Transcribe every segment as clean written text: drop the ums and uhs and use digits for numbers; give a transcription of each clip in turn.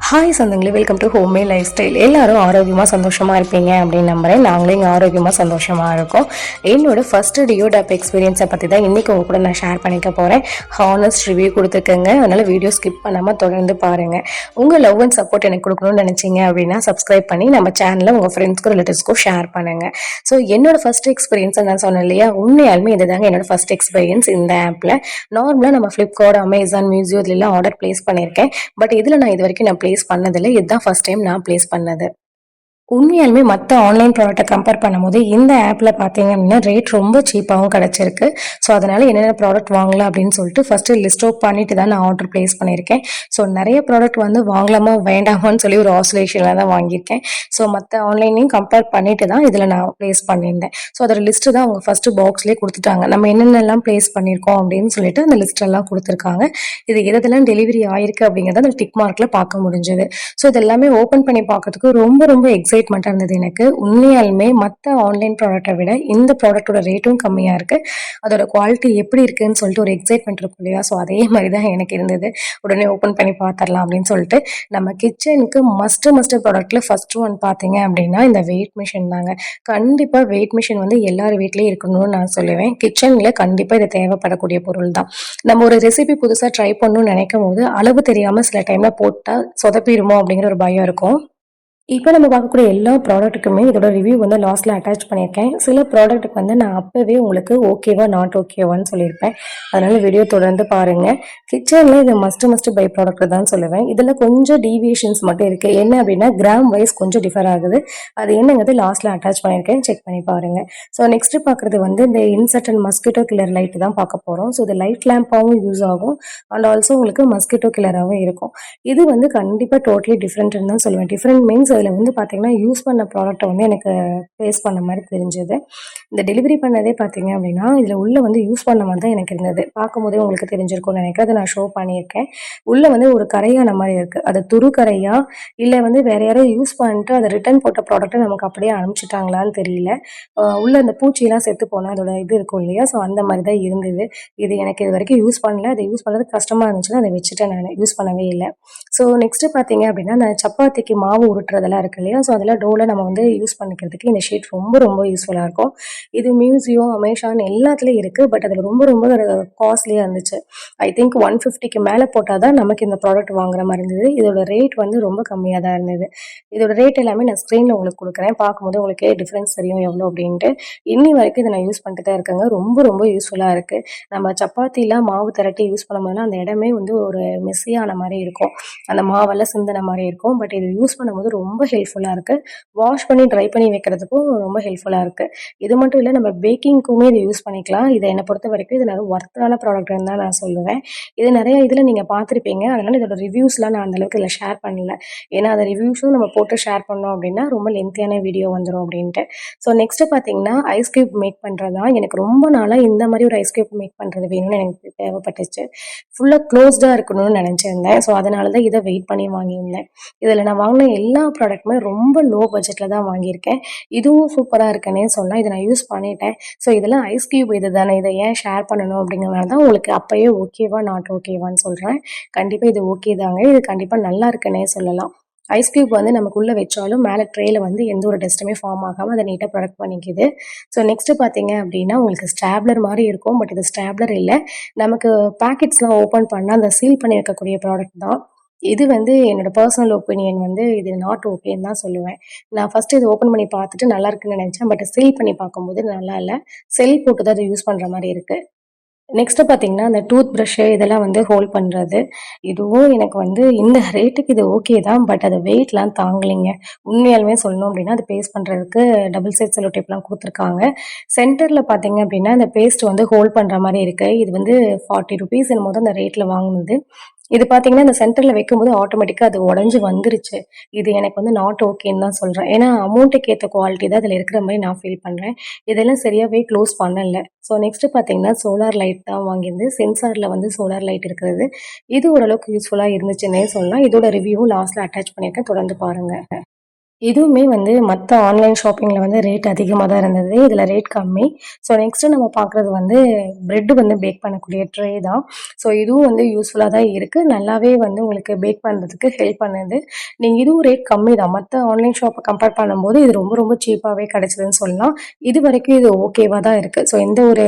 Hi சொந்தங்களே, welcome to home made life style. எல்லாரும் ஆரோக்கியமாக சந்தோஷமாக இருப்பீங்க அப்படின்னு நம்புகிறேன். நாங்களும் இங்கே ஆரோக்கியமாக சந்தோஷமாக இருக்கோம். என்னோட ஃபஸ்ட்டு டியோடாப் எக்ஸ்பீரியன்ஸை பற்றி தான் இன்றைக்கி உங்கள் கூட நான் ஷேர் பண்ணிக்க போகிறேன். ஹானஸ்ட் ரிவ்யூ கொடுத்துக்கோங்க, அதனால் வீடியோ ஸ்கிப் பண்ணாமல் தொடர்ந்து பாருங்கள். உங்கள் லவ் அண்ட் சப்போர்ட் எனக்கு கொடுக்கணும்னு நினச்சிங்க அப்படின்னா சப்ஸ்கிரைப் பண்ணி நம்ம சேனலை உங்கள் ஃப்ரெண்ட்ஸ்க்கும் ரிலேட்டிவ்ஸ்க்கும் ஷேர் பண்ணுங்கள். ஸோ என்னோட ஃபஸ்ட் எக்ஸ்பீரியன்ஸை நான் சொன்னேன் இல்லையா, உண்மையாலுமே இது தாங்க என்னோட ஃபஸ்ட் எக்ஸ்பீரியன்ஸ் இந்த ஆப்பில். நார்மலாக நம்ம ஃப்ளிப்கார்ட், அமேசான், மியூசியோ இதெல்லாம் ஆர்டர் ப்ளேஸ் பண்ணியிருக்கேன். பட் இதில் நான் இது வரைக்கும் ப்ளேஸ் பண்ணதில்லை. இதுதான் ஃபர்ஸ்ட் டைம் நான் ப்ளேஸ் பண்ணது. உண்மையாலுமே மற்ற ஆன்லைன் ப்ராடக்ட்டை கம்பேர் பண்ணும்போது இந்த ஆப்பில் பார்த்தீங்க அப்படின்னா ரேட் ரொம்ப சீப்பாகவும் கிடச்சிருக்கு. ஸோ அதனால் என்னென்ன ப்ராடக்ட் வாங்கலாம் அப்படின்னு சொல்லிட்டு ஃபஸ்ட்டு லிஸ்ட் அவுட் பண்ணிட்டு தான் நான் ஆர்டர் ப்ளேஸ் பண்ணியிருக்கேன். ஸோ நிறைய ப்ராடக்ட் வந்து வாங்கலாமா வேண்டாமான்னு சொல்லி ஒரு ஆசோலேஷனில் தான் வாங்கியிருக்கேன். ஸோ மற்ற ஆன்லைனையும் கம்பேர் பண்ணிட்டு தான் இதில் நான் ப்ளேஸ் பண்ணியிருந்தேன். ஸோ அதோட லிஸ்ட்டு தான் அவங்க ஃபஸ்ட்டு பாக்ஸ்லேயே கொடுத்துட்டாங்க. நம்ம என்னென்னலாம் ப்ளேஸ் பண்ணியிருக்கோம் அப்படின்னு சொல்லிட்டு அந்த லிஸ்ட்டெல்லாம் கொடுத்துருக்காங்க. இது எதெல்லாம் டெலிவரி ஆயிருக்கு அப்படிங்கிறத அந்த டிக் மார்க்கில் பார்க்க முடிஞ்சது. ஸோ இதெல்லாமே ஓப்பன் பண்ணி பார்க்கறதுக்கு ரொம்ப ரொம்ப எக்ஸைட்மெண்ட்டாக இருந்தது எனக்கு. உண்மையாலுமே மற்ற ஆன்லைன் ப்ராடக்ட்டை விட இந்த ப்ராடக்ட்டோட ரேட்டும் கம்மியாக இருக்குது. அதோட குவாலிட்டி எப்படி இருக்குன்னு சொல்லிட்டு ஒரு எக்ஸைட்மெண்ட் இருக்கும் இல்லையா, ஸோ அதே மாதிரி தான் எனக்கு இருந்தது. உடனே ஓப்பன் பண்ணி பார்த்துடலாம் அப்படின்னு சொல்லிட்டு நம்ம கிச்சனுக்கு மஸ்ட்டு ப்ராடக்ட்டில் ஃபஸ்ட்டு ஒன் பார்த்தீங்க அப்படின்னா இந்த வெயிட் மிஷின் தாங்க. கண்டிப்பாக வெயிட் மிஷின் வந்து எல்லார் வீட்லேயும் இருக்கணும்னு நான் சொல்லுவேன். கிச்சனில் கண்டிப்பாக இது தேவைப்படக்கூடிய பொருள் தான். நம்ம ஒரு ரெசிபி புதுசாக ட்ரை பண்ணணும்னு நினைக்கும் போது அளவு தெரியாமல் சில டைமில் போட்டால் சொதப்பிடுமோ அப்படிங்கிற ஒரு பயம் இருக்கும். இப்போ நம்ம பார்க்கக்கூடிய எல்லா ப்ராடக்ட்டுக்குமே இதோட ரிவ்யூ வந்து லாஸ்ட்டில் அட்டாச் பண்ணியிருக்கேன். சில ப்ராடக்ட்டுக்கு வந்து நான் அப்போவே உங்களுக்கு ஓகேவா நாட் ஓகேவான்னு சொல்லியிருப்பேன். அதனால் வீடியோ தொடர்ந்து பாருங்கள். கிச்சனில் இது மஸ்ட்டு பை ப்ராடக்ட் தான் சொல்லுவேன். இதில் கொஞ்சம் டீவியேஷன்ஸ் மட்டும் இருக்குது. என்ன அப்படின்னா கிராம் வைஸ் கொஞ்சம் டிஃபர் ஆகுது. அது என்னங்கிறது லாஸ்ட்டில் அட்டாச் பண்ணியிருக்கேன், செக் பண்ணி பாருங்கள். ஸோ நெக்ஸ்ட்டு பார்க்குறது வந்து இந்த insert and mosquito killer light தான் பார்க்க போகிறோம். ஸோ இது லைட் லேம்பாகவும் யூஸ் ஆகும் அண்ட் ஆல்சோ உங்களுக்கு மஸ்கிட்டோ கில்லராகவும் இருக்கும். இது வந்து கண்டிப்பாக டோட்டலி டிஃப்ரெண்ட்டுன்னு தான் சொல்லுவேன். டிஃப்ரெண்ட் மீன்ஸ் அதில் வந்து பார்த்தீங்கன்னா யூஸ் பண்ண ப்ராடக்ட்டை வந்து எனக்கு ஃபேஸ் பண்ண மாதிரி தெரிஞ்சது. இந்த டெலிவரி பண்ணதே பார்த்தீங்க அப்படின்னா இதில் உள்ளே வந்து யூஸ் பண்ண மாதிரி தான் எனக்கு இருந்தது. பார்க்கும்போதே உங்களுக்கு தெரிஞ்சிருக்கும்னு நினைக்கிறேன். அதை நான் ஷோ பண்ணியிருக்கேன். உள்ளே வந்து ஒரு கரையான மாதிரி இருக்குது. அது துரு கரையா இல்லை வந்து வேறு யாரோ யூஸ் பண்ணிட்டு அதை ரிட்டர்ன் போட்ட ப்ராடக்ட்டை நமக்கு அப்படியே அனுப்பிச்சிட்டாங்களான்னு தெரியல. உள்ளே அந்த பூச்சியெல்லாம் செத்து போனால் அதோட இது இருக்கும் இல்லையா, ஸோ அந்த மாதிரி தான் இருந்தது. இது எனக்கு இது வரைக்கும் யூஸ் பண்ணல. அதை யூஸ் பண்ணுறது கஷ்டமாக இருந்துச்சுன்னா அதை வச்சுட்டேன், நான் யூஸ் பண்ணவே இல்லை. ஸோ நெக்ஸ்ட்டு பார்த்தீங்க அப்படின்னா அந்த சப்பாத்திக்கு மாவு உருட்டுறதெல்லாம் இருக்கு இல்லையா, ஸோ அதெல்லாம் டோவில் நம்ம வந்து யூஸ் பண்ணிக்கிறதுக்கு இந்த ஷீட் ரொம்ப ரொம்ப யூஸ்ஃபுல்லாக இருக்கும். இது மியூசியோ, அமேசான் எல்லாத்துலேயும் இருக்குது. பட் அதில் ரொம்ப ரொம்ப காஸ்ட்லியாக இருந்துச்சு. ஐ திங்க் 150க்கு மேலே போட்டால் தான் நமக்கு இந்த ப்ராடக்ட் வாங்குற மாதிரி இருந்தது. இதோட ரேட் வந்து ரொம்ப கம்மியாக தான் இருந்தது. இதோட ரேட் எல்லாமே நான் ஸ்க்ரீனில் உங்களுக்கு கொடுக்குறேன். பார்க்கும்போது உங்களுக்கே டிஃப்ரென்ஸ் தெரியும் எவ்வளோ அப்படின்ட்டு. இன்னி வரைக்கும் இதை நான் யூஸ் பண்ணிட்டு தான் இருக்கேங்க. ரொம்ப ரொம்ப யூஸ்ஃபுல்லாக இருக்குது. நம்ம சப்பாத்திலாம் மாவு திரட்டி யூஸ் பண்ணும்போதுலாம் அந்த இடமே வந்து ஒரு மெஸ்ஸியான மாதிரி இருக்கும். அந்த மாவெல்லாம் சிந்தின மாதிரி இருக்கும். பட் இது யூஸ் பண்ணும்போது ரொம்ப ஹெல்ப்ஃபுல்லாக இருக்குது. வாஷ் பண்ணி ட்ரை பண்ணி வைக்கிறதுக்கும் ரொம்ப ஹெல்ப்ஃபுல்லாக இருக்குது. இது மட்டும் இல்லை, நம்ம பேக்கிங்க்குமே இது யூஸ் பண்ணிக்கலாம். இதை என்னை பொறுத்த வரைக்கும் இது நல்ல ஒர்த்தான ப்ராடக்ட்னு தான் நான் சொல்லுவேன். இது நிறைய இதில் நீங்கள் பார்த்துருப்பீங்க. அதனால் இதோட ரிவ்யூஸ்லாம் நான் அந்தளவுக்கு இதில் ஷேர் பண்ணல. ஏன்னா அந்த ரிவ்யூஸும் நம்ம போட்டு ஷேர் பண்ணோம் அப்படின்னா ரொம்ப லென்த்தியான வீடியோ வந்துடும் அப்படின்ட்டு. ஸோ நெக்ஸ்ட்டு பார்த்தீங்கன்னா ஐஸ் க்யூப் மேக் பண்ணுறது தான். எனக்கு ரொம்ப நாளாக இந்த மாதிரி ஒரு ஐஸ் க்யூப் மேக் பண்ணுறது வேணும்னு எனக்கு தேவைப்பட்டுச்சு. ஃபுல்லாக க்ளோஸ்டாக இருக்கணும்னு நினச்சிருந்தேன். ஸோ அதனால தான் இதை வெயிட் பண்ணி வாங்கியிருந்தேன். இதில் நான் வாங்கின எல்லா ப்ராடக்ட்டுமே ரொம்ப லோ பட்ஜெட்டில் தான் வாங்கியிருக்கேன். இதுவும் சூப்பராக இருக்குன்னே சொல்லலாம். இதை நான் யூஸ் பண்ணிட்டேன். ஸோ இதெல்லாம் ஐஸ் க்யூப் இது தானே, இதை ஏன் ஷேர் பண்ணணும் அப்படிங்கிறனால தான் உங்களுக்கு அப்போயே ஓகேவா நாட் ஓகேவான்னு சொல்கிறேன். கண்டிப்பாக இது ஓகே தாங்க. இது கண்டிப்பாக நல்லா இருக்குன்னே சொல்லலாம். ஐஸ் க்யூப் வந்து நமக்குள்ளே வச்சாலும் மேலே ட்ரேயில் வந்து எந்த ஒரு டஸ்ட்டுமே ஃபார்ம் ஆகாமல் அதை நீட்டாக ப்ரொடக்ட் பண்ணிக்குது. ஸோ நெக்ஸ்ட்டு பார்த்தீங்க அப்படின்னா உங்களுக்கு ஸ்டாப்லர் மாதிரி இருக்கும். பட் இது ஸ்டாப்லர் இல்லை. நமக்கு பேக்கெட்ஸ்லாம் ஓப்பன் பண்ணால் அந்த சீல் பண்ணி வைக்கக்கூடிய ப்ராடக்ட் தான். இது வந்து என்னோட பர்சனல் ஒப்பீனியன் வந்து இது நாட் ஓகேன்னு தான் சொல்லுவேன். நான் ஃபஸ்ட்டு இது ஓப்பன் பண்ணி பார்த்துட்டு நல்லா இருக்குன்னு நினச்சேன். பட் சீல் பண்ணி பார்க்கும்போது நல்லா இல்லை. செல் போட்டு தான் அதை யூஸ் பண்ணுற மாதிரி இருக்குது. நெக்ஸ்ட்டு பார்த்தீங்கன்னா, அந்த டூத் ப்ரஷ்ஷு இதெல்லாம் வந்து ஹோல்ட் பண்ணுறது. இதுவும் எனக்கு வந்து இந்த ரேட்டுக்கு இது ஓகே தான். பட் அது வெயிட்லாம் தாங்கலைங்க. உண்மையாலுமே சொல்லணும் அப்படின்னா, அது பேஸ்ட் பண்ணுறதுக்கு டபுள் சைட் செல்லோ டேப்லாம் குடுத்துருக்காங்க. சென்டரில் பார்த்தீங்க அப்படின்னா, இந்த பேஸ்ட் வந்து ஹோல்ட் பண்ணுற மாரி இருக்கு. இது வந்து ₹40 என்னமோ தான் அந்த ரேட்டில் வாங்குனது. இது பார்த்தீங்கன்னா, இந்த சென்டர்ல வைக்கும்போது ஆட்டோமேட்டிக்கா அது உடைஞ்சு வந்துருச்சு. இது எனக்கு வந்து நாட் ஓகேன்னு தான் சொல்றேன். ஏன்னா, அமௌண்ட்டுக்கு ஏத்த குவாலிட்டி தான் இதில இருக்கிற மாரி நான் ஃபீல் பண்றேன். இதெல்லாம் சரியாவே க்ளோஸ் பண்ணல. ஸோ நெக்ஸ்ட்டு பார்த்தீங்கன்னா, சோலார் லைட் தான் வாங்கியிருந்து. சென்சார்ல வந்து சோலார் லைட் இருக்கிறது. இது ஓரளவுக்கு யூஸ்ஃபுல்லா இருந்துச்சுன்னே சொல்லலாம். இதோட ரிவ்யூவும் லாஸ்ட்ல அட்டாச் பண்ணியிருக்கேன். தொடர்ந்து பாருங்க. இதுவுமே வந்து மத்த ஆன்லைன் ஷாப்பிங்ல வந்து ரேட் அதிகமா தான் இருந்தது. இதுல ரேட் கம்மி. ஸோ நெக்ஸ்ட்டு நம்ம பார்க்குறது வந்து பிரெட் வந்து பேக் பண்ணக்கூடிய ட்ரே தான். ஸோ இதுவும் வந்து யூஸ்ஃபுல்லா தான் இருக்கு. நல்லாவே வந்து உங்களுக்கு பேக் பண்றதுக்கு ஹெல்ப் பண்ணுது. நீங்க இதுவும் ரேட் கம்மி தான். மத்த ஆன்லைன் ஷாப்ப கம்பேர் பண்ணும்போது இது ரொம்ப ரொம்ப சீப்பாவே கிடைச்சதுன்னு சொல்லலாம். இதுவரைக்கும் இது ஓகேவா தான் இருக்கு. ஸோ எந்த ஒரு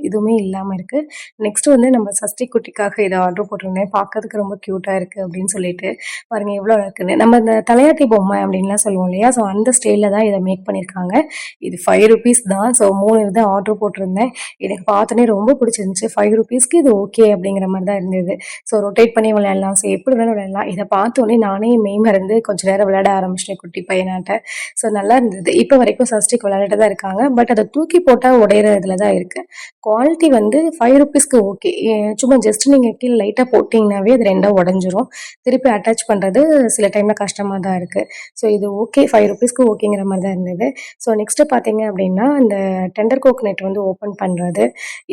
இதுவுமே இல்லாம இருக்கு. நெக்ஸ்ட் வந்து நம்ம சஷ்டி குட்டிக்காக இத ஆர்டர் போட்டிருந்தேன். பார்க்கறதுக்கு ரொம்ப கியூட்டா இருக்கு அப்படின்னு சொல்லிட்டு. பாருங்க எவ்வளோ இருக்குன்னு. நம்ம இந்த தலையாட்டி பொம்மை அப்படின்லாம் சொல்லுவோம் இல்லையா? ஸோ அந்த ஸ்டைல்ல தான் இத மேக் பண்ணியிருக்காங்க. இது ₹5 தான். ஸோ 3 இது ஆர்டர் போட்டிருந்தேன். எனக்கு பார்த்தோனே ரொம்ப பிடிச்சிருந்துச்சு. ₹5க்கு இது ஓகே அப்படிங்கிற மாரி தான் இருந்தது. ஸோ ரொட்டேட் பண்ணி விளையாடலாம். ஸோ எப்படி வேணாலும் விளையாடலாம். இத பார்த்தோனே நானே மெய்மறந்து கொஞ்ச நேரம் விளையாட ஆரம்பிச்சுட்டேன் குட்டி பையனாட்ட. ஸோ நல்லா இருந்தது. இப்ப வரைக்கும் சஷ்டிக்கு விளையாடிட்டு தான் இருக்காங்க. பட் அத தூக்கி போட்டா உடையிற இதுல தான் இருக்கு. குவாலிட்டி வந்து ₹5க்கு ஓகே. சும்மா ஜஸ்ட் நீங்க கீழ லைட்டா போட்டீங்கன்னாவே அது 2ஆ உடைஞ்சிரும். திருப்பி அட்டாச் பண்றது சில டைம்ல கஷ்டமா தான் இருக்கு. ஸோ இது ஓகே ₹5க்கு ஓகேங்கிற மாரி தான் இருந்தது. ஸோ நெக்ஸ்ட் பார்த்தீங்க அப்படின்னா, இந்த டெண்டர் கோகனட் வந்து ஓப்பன் பண்றது.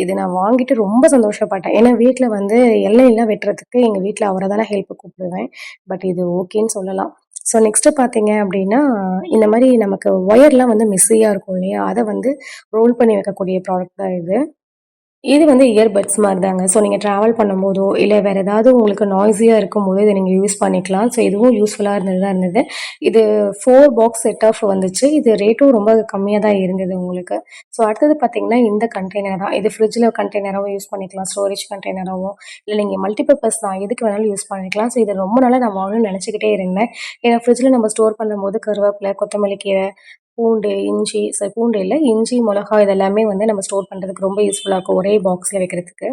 இது நான் வாங்கிட்டு ரொம்ப சந்தோஷப்பட்டேன். ஏன்னா வீட்ல வந்து எண்ணெயெல்லாம் வெட்டுறதுக்கு எங்க வீட்ல அவர தான் நான் ஹெல்ப்க்கு கூப்பிடுவேன். பட் இது ஓகேன்னு சொல்லலாம். ஸோ நெக்ஸ்ட் பார்த்தீங்க அப்படின்னா, இந்த மாரி நமக்கு ஒயர்லாம் வந்து மெஸ்ஸியா இருக்கும் இல்லையா? அத வந்து ரோல் பண்ணி வைக்கக்கூடிய ப்ராடக்ட் தான் இது. இது வந்து இயர்பட்ஸ் மாரி தாங்க. ஸோ நீங்க ட்ராவல் பண்ணும்போதோ, இல்ல வேற ஏதாவது உங்களுக்கு நாய்ஸியா இருக்கும்போது இத நீங்க யூஸ் பண்ணிக்கலாம். ஸோ இதுவும் யூஸ்ஃபுல்லா இருந்தது. இது 4 பாக்ஸ் செட் ஆஃப் வந்துச்சு. இது ரேட்டும் ரொம்ப கம்மியா தான் இருந்தது உங்களுக்கு. ஸோ அடுத்தது பார்த்தீங்கன்னா, இந்த கண்டெய்னர் தான். இது ஃப்ரிட்ஜ்ல கண்டெய்னராவும் யூஸ் பண்ணிக்கலாம். ஸ்டோரேஜ் கண்டெய்னராவும், இல்ல நீங்க மல்டிபர்ப்பஸ் தான். எதுக்கு வேணாலும் யூஸ் பண்ணிக்கலாம். ஸோ இது ரொம்ப நாளா நான் வாங்கணும்னு நெனச்சுக்கிட்டே இருந்தேன். ஏன்னா ஃப்ரிட்ஜ்ல நம்ம ஸ்டோர் பண்ணும்போது கருவேப்பில, கொத்தமல்லி கீரை, பூண்டு, இஞ்சி பூண்டு இல்ல, இஞ்சி, மிளகாய் இது எல்லாமே வந்து நம்ம ஸ்டோர் பண்றதுக்கு ரொம்ப யூஸ்ஃபுல்லா இருக்கும். ஒரே பாக்ஸ்ல வைக்கிறதுக்கு.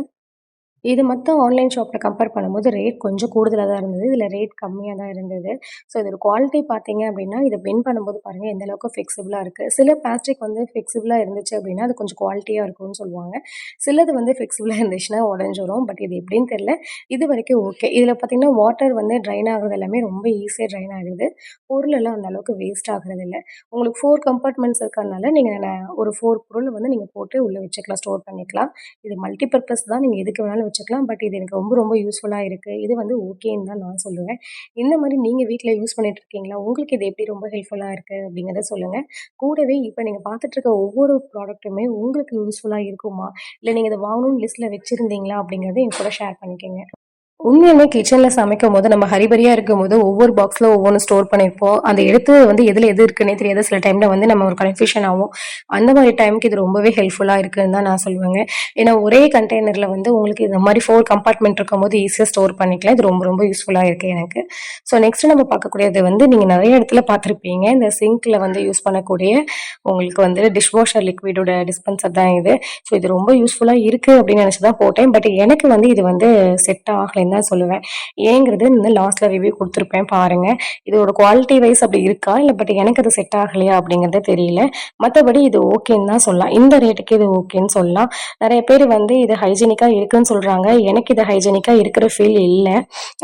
இது மத்த ஆன்லைன் ஷாப்ல கம்பேர் பண்ணும்போது ரேட் கொஞ்சம் கூடுதலா தான் இருந்தது. இதுல ரேட் கம்மியா தான் இருந்தது. ஸோ இதோட குவாலிட்டி பார்த்தீங்க அப்படின்னா, இத பெண்ட் பண்ணும்போது பாருங்க எந்த அளவுக்கு ஃப்ளெக்சிபிளா இருக்கு. சில பிளாஸ்டிக் வந்து ஃப்ளெக்சிபிளா இருந்துச்சு அப்படின்னா, அது கொஞ்சம் குவாலிட்டியா இருக்கும்னு சொல்லுவாங்க. சிலது வந்து ஃப்ளெக்சிபிளா இருந்துச்சுன்னா உடைஞ்சிரும். பட் இது எப்படின்னு தெரியல. இதுவரைக்கும் ஓகே. இதுல பார்த்தீங்கன்னா, வாட்டர் வந்து ட்ரைன் ஆகுறது எல்லாமே ரொம்ப ஈஸியா ட்ரைன் ஆகுது. பொருள் எல்லாம் அந்த அளவுக்கு வேஸ்ட் ஆகுறதில்ல. உங்களுக்கு 4 கம்பார்ட்மெண்ட்ஸ் இருக்கறனால, நீங்க ஒரு 4 பொருள் வந்து நீங்க போட்டு உள்ள வச்சுக்கலாம், ஸ்டோர் பண்ணிக்கலாம். இது மல்டிபர்ப்பஸ் தான். நீங்க எதுக்கு வேணாலும் வச்சுக்கலாம். பட் இது எனக்கு ரொம்ப ரொம்ப யூஸ்ஃபுல்லா இருக்கு. இது வந்து ஓகேன்னு தான் நான் சொல்லுவேன். இந்த மாரி நீங்க வீட்ல யூஸ் பண்ணிட்டு இருக்கீங்களா? உங்களுக்கு இது எப்படி ரொம்ப ஹெல்ப்ஃபுல்லா இருக்கு அப்படிங்கிறத சொல்லுங்க. கூடவே இப்ப நீங்க பார்த்துட்டு இருக்க ஒவ்வொரு ப்ராடக்ட்டுமே உங்களுக்கு யூஸ்ஃபுல்லா இருக்குமா? இல்ல நீங்க இத வாங்கணும்னு லிஸ்ட்ல வச்சிருந்தீங்களா? அப்படிங்கிறத என் கூட ஷேர் பண்ணிக்கங்க. உண்மையாலுமே கிச்சன்ல சமைக்கும்போது, நம்ம ஹரிபரியா இருக்கும்போது, ஒவ்வொரு பாக்ஸ்ல ஒவ்வொன்னு ஸ்டோர் பண்ணியிருப்போம். அந்த எடுத்து வந்து எதுல எது இருக்குன்னே தெரியாது. சில டைம்ல வந்து நம்ம ஒரு கன்ஃப்யூஷன் ஆவும். அந்த மாரி டைம்க்கு இது ரொம்பவே ஹெல்ப்ஃபுல்லா இருக்குன்னு தான் நான் சொல்லுவேங்க. ஏன்னா, ஒரே கண்டெய்னர்ல வந்து உங்களுக்கு இந்த மாரி 4 கம்பார்ட்மெண்ட் இருக்கும்போது ஈஸியா ஸ்டோர் பண்ணிக்கலாம். இது ரொம்ப ரொம்ப யூஸ்ஃபுல்லா இருக்கு எனக்கு. ஸோ நெக்ஸ்ட் நம்ம பார்க்கக்கூடியது வந்து நீங்க நெறைய இடத்துல பார்த்துருப்பீங்க. இந்த சிங்க்ல வந்து யூஸ் பண்ணக்கூடிய உங்களுக்கு வந்து டிஷ் வாஷர் லிக்விடோட டிஸ்பென்சர் தான் இது. ஸோ இது ரொம்ப யூஸ்ஃபுல்லா இருக்கு அப்படின்னு நினைச்சு தான் போட்டேன். பட் எனக்கு வந்து இது வந்து செட் ஆகலைன்னு தான் சொல்லுவேன். ஏங்கிறது வந்து லாஸ்ட்ல ரிவ்யூ குடுத்துருப்பேன் பாருங்க. இதோட குவாலிட்டி வைஸ் அப்படி இருக்கா? இல்ல பட் எனக்கு அது செட் ஆகலையா? அப்படிங்கிறது தெரியல. மத்தபடி இது ஓகேன்னு தான் சொல்லலாம். இந்த ரேட்டுக்கு இது ஓகேன்னு சொல்லலாம். நெறைய பேர் வந்து இது ஹைஜீனிக்கா இருக்குன்னு சொல்றாங்க. எனக்கு இது ஹைஜீனிக்கா இருக்கிற ஃபீல் இல்ல.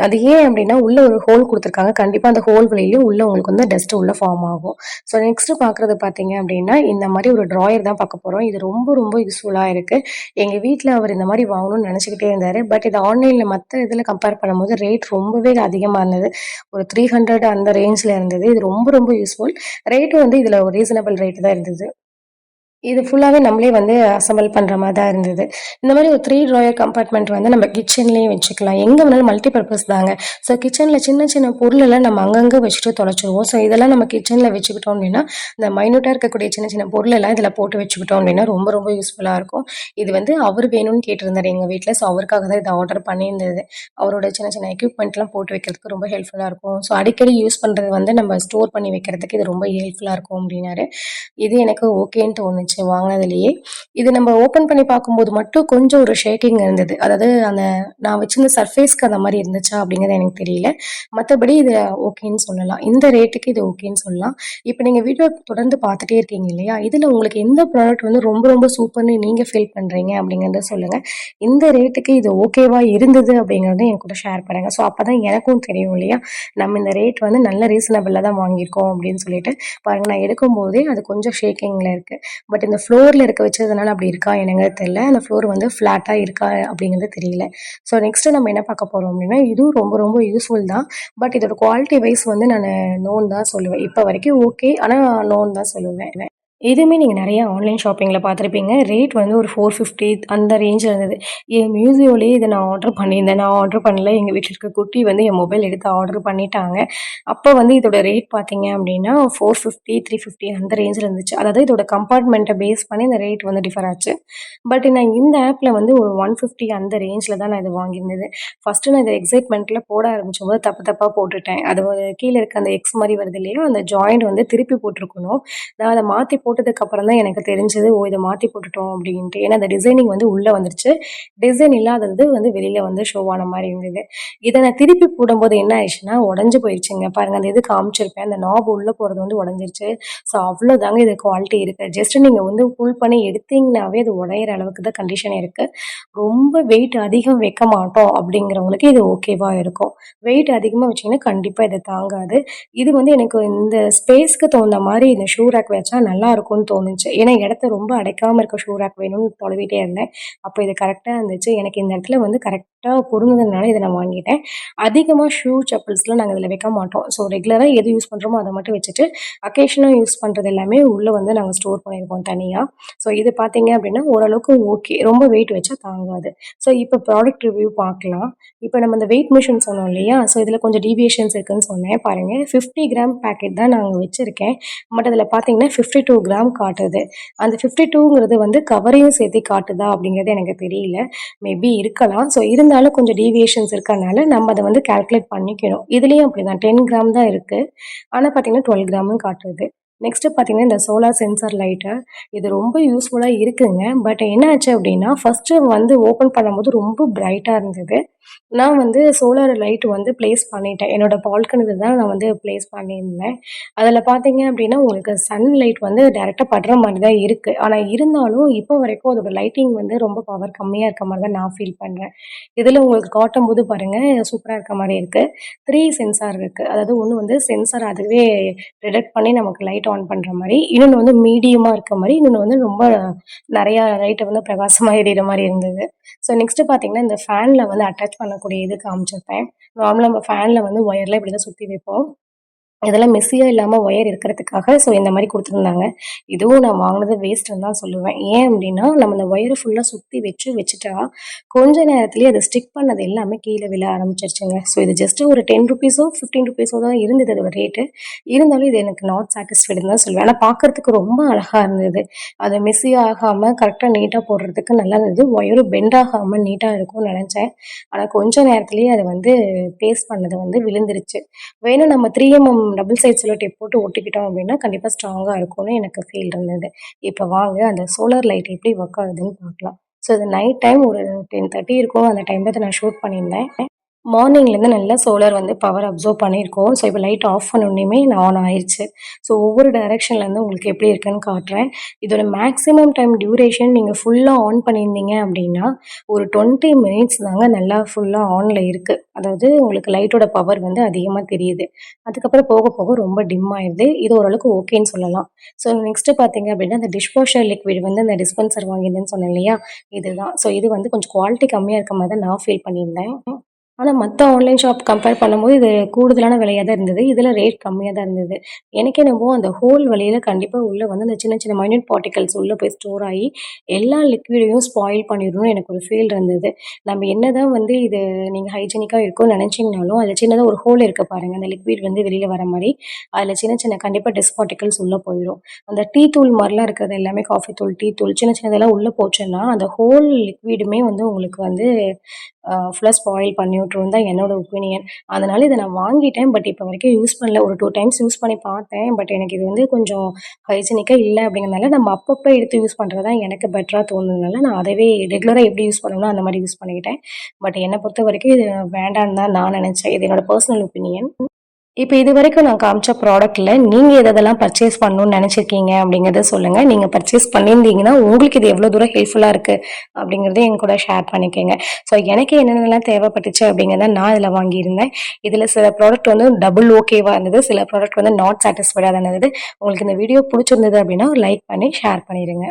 அது ஏன் அப்படின்னா, உள்ள ஒரு ஹோல் குடுத்துருக்காங்க. கண்டிப்பா அந்த ஹோல் வழியிலும் உள்ள உங்களுக்கு வந்து டஸ்ட் உள்ள ஃபார்ம் ஆகும். ஸோ நெக்ஸ்ட் பார்க்குறது பார்த்தீங்க அப்படின்னா, இந்த மாரி ஒரு ட்ராயர் தான் பார்க்க போறோம். இது ரொம்ப ரொம்ப யூஸ்ஃபுல்லா இருக்கு. எங்க வீட்ல அவர் இந்த மாரி வாங்கணும்னு நெனச்சுக்கிட்டே இருந்தாரு. பட் இது ஆன்லைன்ல மத்த இதுல கம்பேர் பண்ணும்போது ரேட் ரொம்பவே அதிகமா இருந்தது. ஒரு 300 அந்த ரேஞ்ச்ல இருந்தது. இது ரொம்ப ரொம்ப யூஸ்ஃபுல். ரேட்டும் வந்து இதுல ஒரு ரீசனபிள் ரேட் தான் இருந்தது. இது ஃபுல்லாவே நம்மளே வந்து அசெம்பிள் பண்ற மாரி தான் இருந்தது. இந்த மாரி ஒரு 3 ட்ராயர் கம்பார்ட்மெண்ட் வந்து நம்ம கிச்சன்லயும் வச்சுக்கலாம். எங்க வேணாலும் மல்டி பர்ப்பஸ் தாங்க. ஸோ கிச்சன்ல சின்ன சின்ன பொருளெல்லாம் நம்ம அங்கங்க வச்சுட்டு தொலைச்சுருவோம். ஸோ இதெல்லாம் நம்ம கிச்சன்ல வச்சுக்கிட்டோம் அப்டின்னா, இந்த மைன்யூட்டா இருக்கக்கூடிய சின்ன சின்ன பொருளெல்லாம் இதில போட்டு வச்சுக்கிட்டோம் அப்டின்னா, ரொம்ப ரொம்ப யூஸ்ஃபுல்லா இருக்கும். இது வந்து அவரு வேணும்னு கேட்டிருந்தாரு எங்க வீட்ல. ஸோ அவருக்காக தான் இத ஆர்டர் பண்ணியிருந்தது. அவரோட சின்ன சின்ன எக்யூப்மெண்ட்லாம் போட்டு வைக்கிறதுக்கு ரொம்ப ஹெல்ப்ஃபுல்லா இருக்கும். ஸோ அடிக்கடி யூஸ் பண்றது வந்து நம்ம ஸ்டோர் பண்ணி வைக்கிறதுக்கு இது ரொம்ப ஹெல்ப்ஃபுல்லா இருக்கும் அப்டின்னாரு. இது எனக்கு ஓகேன்னு தோணுச்சு வாங்குனதுலயே. இது நம்ம ஓப்பன் பண்ணி பார்க்கும்போது மட்டும் கொஞ்சம் ஒரு ஷேக்கிங் இருந்தது. அதாவது அந்த நான் வச்சிருந்த சர்ஃபேஸ்க்கு அந்த மாரி இருந்துச்சா அப்படிங்கிறது எனக்கு தெரியல. மத்தபடி இது ஓகேன்னு சொல்லலாம். இந்த ரேட்டுக்கு இது ஓகேன்னு சொல்லலாம். இப்ப நீங்க வீடியோ தொடர்ந்து பார்த்துட்டே இருக்கீங்க இல்லையா? இதுல உங்களுக்கு எந்த ப்ராடக்ட் வந்து ரொம்ப ரொம்ப சூப்பர்ன்னு நீங்க ஃபீல் பண்றீங்க அப்படிங்கிறத சொல்லுங்க. இந்த ரேட்டுக்கு இது ஓகேவா இருந்தது அப்படிங்கிறத என் கூட ஷேர் பண்ணுங்க. ஸோ அப்பதான் எனக்கும் தெரியும் இல்லையா? நம்ம இந்த ரேட் வந்து நல்ல ரீசனபிளா தான் வாங்கியிருக்கோம் அப்படின்னு சொல்லிட்டு. பாருங்க நான் எடுக்கும்போதே அது கொஞ்சம் ஷேக்கிங்ல இருக்கு. பட் இந்த ஃப்ளோரில் இருக்க வச்சதுனால அப்படி இருக்கா என்னங்கிறது தெரியல. அந்த ஃப்ளோர் வந்து ஃப்ளாட்டாக இருக்கா அப்படிங்கிறது தெரியல. ஸோ நெக்ஸ்ட்டு நம்ம என்ன பார்க்க போகிறோம் அப்படின்னா, இதுவும் ரொம்ப ரொம்ப யூஸ்ஃபுல் தான். பட் இதோட குவாலிட்டி வைஸ் வந்து நான் நோன்னு தான் சொல்லுவேன். இப்போ வரைக்கும் ஓகே. ஆனால் நோன்னு தான் சொல்லுவேன். இதுவுமே நீங்க நெறைய ஆன்லைன் ஷாப்பிங்ல பார்த்துருப்பீங்க. ரேட் வந்து ஒரு 450 அந்த ரேஞ்சுல இருந்தது. என் மியூசியோலயே இத நான் ஆர்டர் பண்ணியிருந்தேன். நான் ஆர்டர் பண்ணல. எங்க வீட்ல இருக்க குட்டி வந்து என் மொபைல் எடுத்து ஆர்டர் பண்ணிட்டாங்க. அப்ப வந்து இதோட ரேட் பார்த்தீங்க அப்டின்னா 450, 350 அந்த ரேஞ்சுல இருந்துச்சு. அதாவது இதோட கம்பார்ட்மெண்ட்ட பேஸ் பண்ணி இந்த ரேட் வந்து டிஃபர் ஆச்சு. பட் நான் இந்த ஆப்ல வந்து ஒரு 150 அந்த ரேஞ்சுல தான் நான் இது வாங்கியிருந்தது. ஃபர்ஸ்ட்டு நான் இத எக்ஸைட்மென்ட்ல போட ஆரம்பிச்சம்போது தப்பு தப்பா போட்டுட்டேன். அது கீழ இருக்க அந்த எக்ஸ் மாரி வருது இல்லையா? அந்த ஜாயிண்ட் வந்து திருப்பி போட்டுருக்கணும். நான் அத மாத்தி போட்டதுக்கு அப்புறம் தான் எனக்கு தெரிஞ்சது, ஓ! இத மாத்தி போட்டுட்டோம் அப்டின்ட்டு. ஏன்னா, அந்த டிசைனிங் வந்து உள்ள வந்துருச்சு. டிசைன் இல்லாதது வந்து வெளில வந்து ஷோ ஆன மாரி இருந்தது. இத நான் திருப்பி போடும்போது என்ன ஆயிடுச்சுன்னா, உடைஞ்சு போயிருச்சுங்க. பாருங்க அந்த இது காமிச்சிருப்பேன். அந்த நாப் உள்ள போறது வந்து உடைஞ்சிருச்சு. ஸோ அவ்ளோதாங்க இது குவாலிட்டி இருக்கு. ஜஸ்ட் நீங்க வந்து புல் பண்ணி எடுத்தீங்கனாவே அது உடையிற அளவுக்கு தான் கண்டிஷன் இருக்கு. ரொம்ப வெயிட் அதிகம் வைக்க மாட்டோம் அப்டிங்கிறவங்களுக்கு இது ஓகேவா இருக்கும். வெயிட் அதிகமா வச்சீங்கன்னா கண்டிப்பா இது தாங்காது. இது வந்து எனக்கு இந்த ஸ்பேஸ்க்கு தகுந்த மாரி இந்த ஷூ ரேக் வச்சா நல்லாருக்கும்னு தோணுச்சு. ஏன்னா இடத்த ரொம்ப அடைக்காம இருக்க ஷூ ரேக் வேணும்னு தொலவிட்டே இருந்தேன். அப்ப இது கரெக்ட்டா இருந்துச்சு. எனக்கு இந்த இடத்துல வந்து கரெக்ட்டா பொருந்துனதுனால இத நான் வாங்கிட்டேன். அதிகமா ஷூ, செப்பல்ஸ்லாம் நாங்க இதுல வைக்க மாட்டோம். ஸோ ரெகுலரா எது யூஸ் பண்றோமோ அத மட்டும் வச்சுட்டு, அக்கேஷனா யூஸ் பண்றது எல்லாமே உள்ள வந்து நாங்க ஸ்டோர் பண்ணியிருக்கோம் தனியா. ஸோ இது பார்த்தீங்க அப்டின்னா ஓரளவுக்கு ஓகே. ரொம்ப வெயிட் வச்சா தாங்காது. ஸோ இப்ப ப்ராடக்ட் ரிவ்யூ பார்க்கலாம். இப்ப நம்ம இந்த வெயிட் மிஷின் சொன்னோம் இல்லையா? ஸோ இதுல கொஞ்சம் டீவியேஷன்ஸ் இருக்குன்னு சொன்னேன். பாருங்க 50 கிராம் பாக்கெட் தான் நான் வச்சிருக்கேன். பட் அதில பார்த்தீங்கன்னா 52 கிராம் காட்டுது. அந்த 52ங்கிறது வந்து கவரையும் சேர்த்து காட்டுதா அப்படிங்கிறது எனக்கு தெரியல. மேபி இருக்கலாம். ஸோ இருந்தாலும் கொஞ்சம் டீவியேஷன்ஸ் இருக்கறனால நம்ம அத வந்து கால்குலேட் பண்ணிக்கணும். இதுலயும் அப்படிதான் 10 கிராம் தான் இருக்கு. ஆனா பார்த்தீங்கன்னா 12 கிராம்னு காட்டுது. நெக்ஸ்ட்டு பார்த்தீங்கன்னா, இந்த சோலார் சென்சார் லைட்டு. இது ரொம்ப யூஸ்ஃபுல்லா இருக்குங்க. பட் என்ன ஆச்சு அப்படின்னா, ஃபர்ஸ்ட்டு வந்து ஓப்பன் பண்ணும்போது ரொம்ப பிரைட்டா இருந்தது. நான் வந்து சோலார் லைட் வந்து பிளேஸ் பண்ணிட்டேன். என்னோட பால்கனில தான் நான் வந்து பிளேஸ் பண்ணியிருந்தேன். அதில பார்த்தீங்க அப்டின்னா, உங்களுக்கு சன் லைட் வந்து டைரக்ட்டா படுற மாரி தான் இருக்கு. ஆனா இருந்தாலும், இப்போ வரைக்கும் அதோட லைட்டிங் வந்து ரொம்ப பவர் கம்மியா இருக்க மாரி தான் நான் ஃபீல் பண்றேன். இதில உங்களுக்கு காட்டும்போது பாருங்க, சூப்பரா இருக்க மாரி இருக்கு. 3 சென்சார் இருக்கு. அதாவது ஒண்ணு வந்து சென்சார் அதுவே டிடெக்ட் பண்ணி நமக்கு லைட் ஆன் பண்ற மாரி, இன்னொன்னு வந்து மீடியமா இருக்க மாரி, இன்னொன்னு வந்து ரொம்ப நெறையா லைட்ட வந்து பிரகாசமா எரியிற மாரி இருந்தது. ஸோ நெக்ஸ்ட்டு பார்த்தீங்கன்னா, இந்த ஃபேன்ல வந்து அட்டாச் பண்ணக்கூடிய இது காமிச்சிருப்பேன். நார்மலா நம்ம ஃபேன்ல வந்து ஒயர்லாம் இப்படி தான் சுத்தி வைப்போம். இதெல்லாம் மெஸ்ஸியா இல்லாம ஒயர் இருக்கிறதுக்காக ஸோ இந்த மாரி குடுத்துருந்தாங்க. இதுவும் நான் வாங்குனது வேஸ்ட்டுன்னு தான் சொல்லுவேன். ஏன் அப்டின்னா, நம்ம இந்த ஒயர ஃபுல்லா சுத்தி வச்சுட்டா, கொஞ்ச நேரத்திலேயே அது ஸ்டிக் பண்ணது எல்லாமே கீழ விழ ஆரம்பிச்சுருச்சுங்க. ஸோ இது ஜஸ்ட் ஒரு ₹10 ₹15 தான் இருந்தது அதோட ரேட்டு. இருந்தாலும் இது எனக்கு நாட் சாட்டிஸ்ஃபைடுன்னு தான் சொல்லுவேன். ஆனா பார்க்கறதுக்கு ரொம்ப அழகா இருந்தது. அது மெஸ்ஸியா ஆகாம கரெக்ட்டா நீட்டா போடுறதுக்கு நல்லா இருந்தது. ஒயரும் பெண்ட் ஆகாம நீட்டா இருக்கும்னு நெனச்சேன். ஆனா கொஞ்ச நேரத்திலேயே அது வந்து பேஸ்ட் பண்ணது வந்து விழுந்துருச்சு. வேணா நம்ம 3mm double side Cello tape போட்டு ஒட்டிக்கிட்டோம் அப்படின்னா, கண்டிப்பா ஸ்ட்ராங்கா இருக்கும்னு எனக்கு ஃபீல் இருந்தது. இப்ப வாங்க அந்த சோலார் லைட் எப்படி ஒர்க் ஆகுதுன்னு பார்க்கலாம். ஸோ இது நைட் டைம் ஒரு 10:30 இருக்கும். அந்த டைம்ல இத நான் ஷூட் பண்ணியிருந்தேன். மார்னிங்லேருந்து நல்லா சோலார் வந்து பவர் அப்சர்வ் பண்ணியிருக்கோம். ஸோ இப்போ லைட் ஆஃப் பண்ணோனயுமே ஆன் ஆயிருச்சு. ஸோ ஒவ்வொரு டைரக்ஷன்லேருந்து உங்களுக்கு எப்படி இருக்குன்னு காட்டுறேன். இதோட மேக்ஸிமம் டைம் டியூரேஷன் நீங்க ஃபுல்லா ஆன் பண்ணியிருந்தீங்க அப்படின்னா, ஒரு 20 மினிட்ஸ் தாங்க நல்லா ஃபுல்லா ஆன்ல இருக்கு. அதாவது உங்களுக்கு லைட்டோட பவர் வந்து அதிகமா தெரியுது. அதுக்கப்புறம் போக போக ரொம்ப டிம் ஆயிருது. இது ஓரளவுக்கு ஓகேன்னு சொல்லலாம். ஸோ நெக்ஸ்ட்டு பார்த்தீங்க அப்படின்னா, இந்த டிஷ் வாஷர் லிக்விட் வந்து அந்த டிஸ்பென்சர் வாங்கியிருந்தேன்னு சொன்னேன் இல்லையா? இதுதான். ஸோ இது வந்து கொஞ்சம் குவாலிட்டி கம்மியா இருக்க மாரி தான் நான் ஃபீல் பண்ணியிருந்தேன். ஆனா, மத்த ஆன்லைன் ஷாப் கம்பேர் பண்ணும்போது இது கூடுதலான விலையா தான் இருந்தது. இதுல ரேட் கம்மியா தான் இருந்தது. எனக்கு என்னமோ அந்த ஹோல் வழியில கண்டிப்பா உள்ள வந்து அந்த சின்ன சின்ன மைன்யூட் பார்ட்டிகிள்ஸ் உள்ள போய் ஸ்டோர் ஆயி, எல்லா லிக்விடையும் ஸ்பாயில் பண்ணிரும்னு எனக்கு ஒரு ஃபீல் இருந்தது. நம்ம என்னதான் வந்து இது நீங்க ஹைஜீனிக்கா இருக்கும்னு நெனச்சீங்கனாலும், அதுல சின்னதா ஒரு ஹோல் இருக்கு பாருங்க. அந்த லிக்விட் வந்து வெளில வர மாரி. அதுல சின்ன சின்ன கண்டிப்பா டஸ்ட் பார்ட்டிகிள்ஸ் உள்ள போயிரும். அந்த டீ தூள் மாரிலாம் இருக்கிறது எல்லாமே காஃபி தூள், டீ தூள் சின்ன சின்னதெல்லாம் உள்ள போச்சுன்னா, அந்த ஹோல் லிக்விடுமே வந்து உங்களுக்கு வந்து ஃபுல்லா ஸ்பாயில் பண்ணி விட்டுரும்னு தான் என்னோட ஒப்பீனியன். அதனால இத நான் வாங்கிட்டேன். பட் இப்ப வரைக்கும் யூஸ் பண்ணல. ஒரு 2 டைம்ஸ் யூஸ் பண்ணி பார்த்தேன். பட் எனக்கு இது வந்து கொஞ்சம் ஹைஜீனிக்கா இல்ல அப்படிங்கிறனால, நம்ம அப்பப்ப எடுத்து யூஸ் பண்றது தான் எனக்கு பெட்டரா தோணுனதுனால, நான் அதவே ரெகுலரா எப்படி யூஸ் பண்ணுவேனோ அந்த மாரி யூஸ் பண்ணிக்கிட்டேன். பட் என்ன பொறுத்தவரைக்கும் இது வேண்டான்னு தான் நான் நெனச்சேன். இது என்னோட பெர்சனல் ஒப்பீனியன். இப்போ இதுவரைக்கும் நான் காமிச்ச ப்ராடக்ட்ல நீங்க எதெல்லாம் பர்ச்சேஸ் பண்ணணும்னு நினைச்சிருக்கீங்க அப்படிங்கிறத சொல்லுங்க. நீங்க பர்ச்சேஸ் பண்ணியிருந்தீங்கன்னா, உங்களுக்கு இது எவ்வளோ தூரம் ஹெல்ப்ஃபுல்லா இருக்கு அப்படிங்கிறத என் கூட ஷேர் பண்ணிக்கங்க. ஸோ எனக்கு என்னென்னலாம் தேவைப்பட்டுச்சு அப்படிங்கிறத நான் இதில வாங்கியிருந்தேன். இதில சில ப்ராடக்ட் வந்து டபுள் ஓகேவா இருந்தது. சில ப்ராடக்ட் வந்து நாட் சாட்டிஸ்ஃபைடா தான் இருந்தது. உங்களுக்கு இந்த வீடியோ புடிச்சிருந்தது அப்படின்னா, லைக் பண்ணி ஷேர் பண்ணிருங்க.